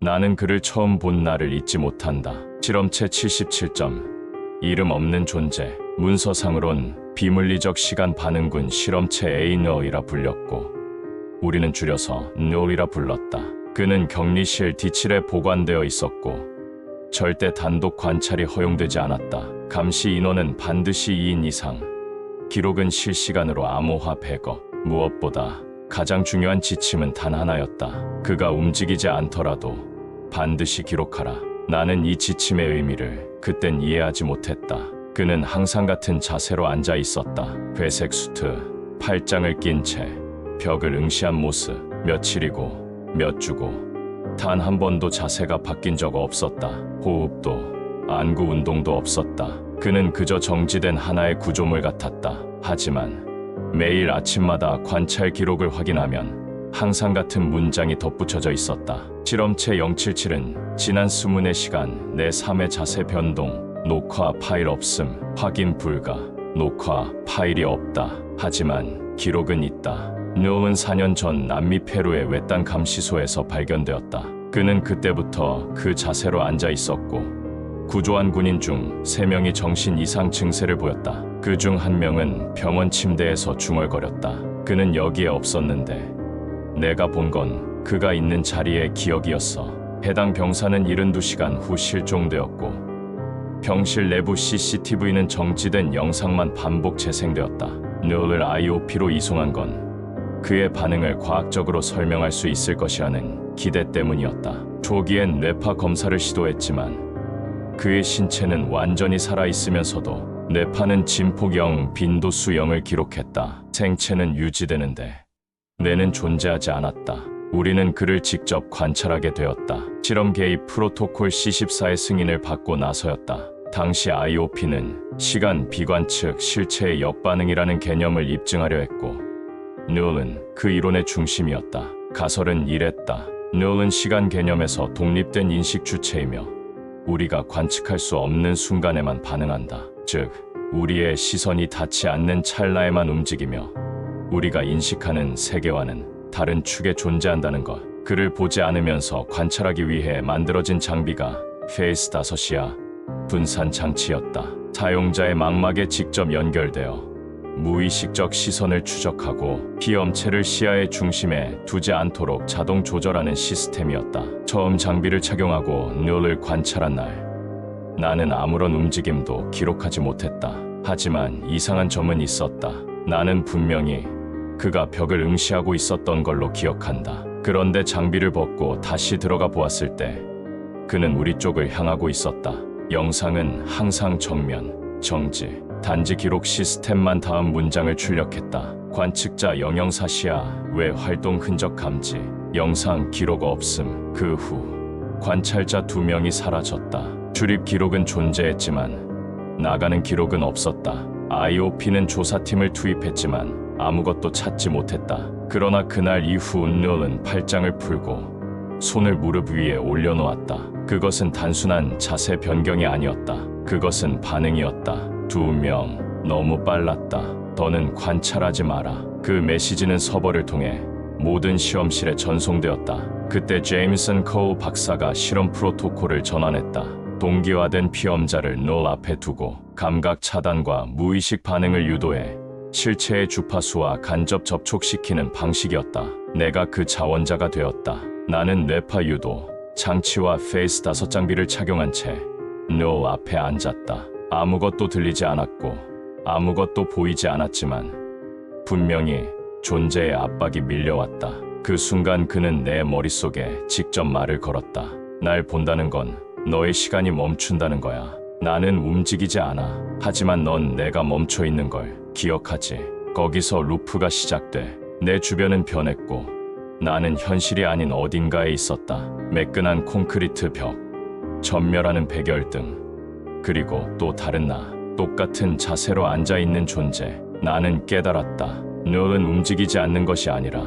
나는 그를 처음 본 날을 잊지 못한다. 실험체 77점. 이름 없는 존재. 문서상으론 비물리적 시간 반응군 실험체 에이너이라 불렸고 우리는 줄여서 노이라 불렀다. 그는 격리실 D7에 보관되어 있었고 절대 단독 관찰이 허용되지 않았다. 감시 인원은 반드시 2인 이상. 기록은 실시간으로 암호화 백업. 무엇보다 가장 중요한 지침은 단 하나였다. 그가 움직이지 않더라도 반드시 기록하라. 나는 이 지침의 의미를 그땐 이해하지 못했다. 그는 항상 같은 자세로 앉아 있었다. 회색 수트, 팔짱을 낀 채 벽을 응시한 모습. 며칠이고 몇 주고 단 한 번도 자세가 바뀐 적 없었다. 호흡도 안구 운동도 없었다. 그는 그저 정지된 하나의 구조물 같았다. 하지만 매일 아침마다 관찰 기록을 확인하면 항상 같은 문장이 덧붙여져 있었다. 실험체 077은 지난 24시간 내 삶의 자세 변동. 녹화 파일 없음. 확인 불가. 녹화 파일이 없다. 하지만 기록은 있다. 노은 4년 전 남미 페루의 외딴 감시소에서 발견되었다. 그는 그때부터 그 자세로 앉아 있었고 구조한 군인 중 3명이 정신 이상 증세를 보였다. 그 중 1명은 병원 침대에서 중얼거렸다. 그는 여기에 없었는데 내가 본 건 그가 있는 자리의 기억이었어. 해당 병사는 72시간 후 실종되었고 병실 내부 CCTV는 정지된 영상만 반복 재생되었다. 노을 IOP로 이송한 건 그의 반응을 과학적으로 설명할 수 있을 것이라는 기대 때문이었다. 초기엔 뇌파 검사를 시도했지만 그의 신체는 완전히 살아있으면서도 뇌파는 진폭 0, 빈도수 0을 기록했다. 생체는 유지되는데 뇌는 존재하지 않았다. 우리는 그를 직접 관찰하게 되었다. 실험 개입 프로토콜 C14의 승인을 받고 나서였다. 당시 IOP는 시간 비관측 실체의 역반응이라는 개념을 입증하려 했고 노을은 그 이론의 중심이었다. 가설은 이랬다. 노을은 시간 개념에서 독립된 인식 주체이며 우리가 관측할 수 없는 순간에만 반응한다. 즉, 우리의 시선이 닿지 않는 찰나에만 움직이며 우리가 인식하는 세계와는 다른 축에 존재한다는 것. 그를 보지 않으면서 관찰하기 위해 만들어진 장비가 페이스 5이야 분산 장치였다. 사용자의 망막에 직접 연결되어 무의식적 시선을 추적하고 피엄체를 시야의 중심에 두지 않도록 자동 조절하는 시스템이었다. 처음 장비를 착용하고 노을을 관찰한 날 나는 아무런 움직임도 기록하지 못했다. 하지만 이상한 점은 있었다. 나는 분명히 그가 벽을 응시하고 있었던 걸로 기억한다. 그런데 장비를 벗고 다시 들어가 보았을 때 그는 우리 쪽을 향하고 있었다. 영상은 항상 정면, 정지, 단지 기록 시스템만 다음 문장을 출력했다. 관측자 영영사시야 외 활동 흔적 감지. 영상 기록 없음. 그 후 관찰자 2명이 사라졌다. 출입 기록은 존재했지만 나가는 기록은 없었다. IOP는 조사팀을 투입했지만 아무것도 찾지 못했다. 그러나 그날 이후 노을은 팔짱을 풀고 손을 무릎 위에 올려놓았다. 그것은 단순한 자세 변경이 아니었다. 그것은 반응이었다. 2명, 너무 빨랐다. 더는 관찰하지 마라. 그 메시지는 서버를 통해 모든 실험실에 전송되었다. 그때 제임슨 코우 박사가 실험 프로토콜을 전환했다. 동기화된 피험자를 노을 앞에 두고 감각 차단과 무의식 반응을 유도해 실체의 주파수와 간접 접촉시키는 방식이었다. 내가 그 자원자가 되었다. 나는 뇌파 유도 장치와 페이스 5장비를 착용한 채 노을 앞에 앉았다. 아무것도 들리지 않았고 아무것도 보이지 않았지만 분명히 존재의 압박이 밀려왔다. 그 순간 그는 내 머릿속에 직접 말을 걸었다. 날 본다는 건 너의 시간이 멈춘다는 거야. 나는 움직이지 않아. 하지만 넌 내가 멈춰 있는 걸 기억하지. 거기서 루프가 시작돼. 내 주변은 변했고 나는 현실이 아닌 어딘가에 있었다. 매끈한 콘크리트 벽, 전멸하는 백열등, 그리고 또 다른 나. 똑같은 자세로 앉아있는 존재. 나는 깨달았다. 노을은 움직이지 않는 것이 아니라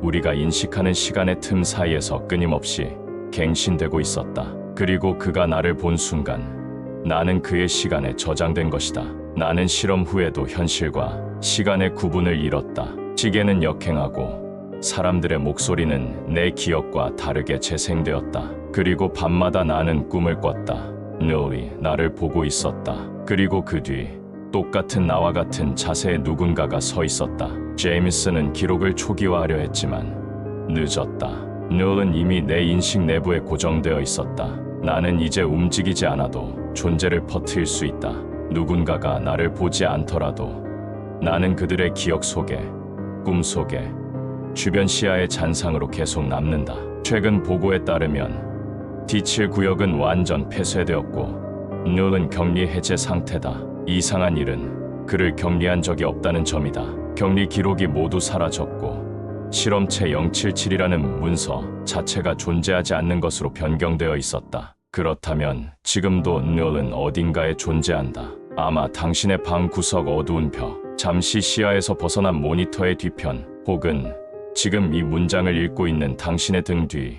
우리가 인식하는 시간의 틈 사이에서 끊임없이 갱신되고 있었다. 그리고 그가 나를 본 순간 나는 그의 시간에 저장된 것이다. 나는 실험 후에도 현실과 시간의 구분을 잃었다. 시계는 역행하고 사람들의 목소리는 내 기억과 다르게 재생되었다. 그리고 밤마다 나는 꿈을 꿨다. 뇌이 나를 보고 있었다. 그리고 그 뒤 똑같은 나와 같은 자세의 누군가가 서 있었다. 제임스는 기록을 초기화하려 했지만 늦었다. 뇌는 이미 내 인식 내부에 고정되어 있었다. 나는 이제 움직이지 않아도 존재를 퍼뜨릴 수 있다. 누군가가 나를 보지 않더라도 나는 그들의 기억 속에, 꿈 속에, 주변 시야의 잔상으로 계속 남는다. 최근 보고에 따르면 D7 구역은 완전 폐쇄되었고 뇌는 격리 해제 상태다. 이상한 일은 그를 격리한 적이 없다는 점이다. 격리 기록이 모두 사라졌고 실험체 077이라는 문서 자체가 존재하지 않는 것으로 변경되어 있었다. 그렇다면 지금도 뇌는 어딘가에 존재한다. 아마 당신의 방 구석 어두운 벽, 잠시 시야에서 벗어난 모니터의 뒤편, 혹은 지금 이 문장을 읽고 있는 당신의 등 뒤.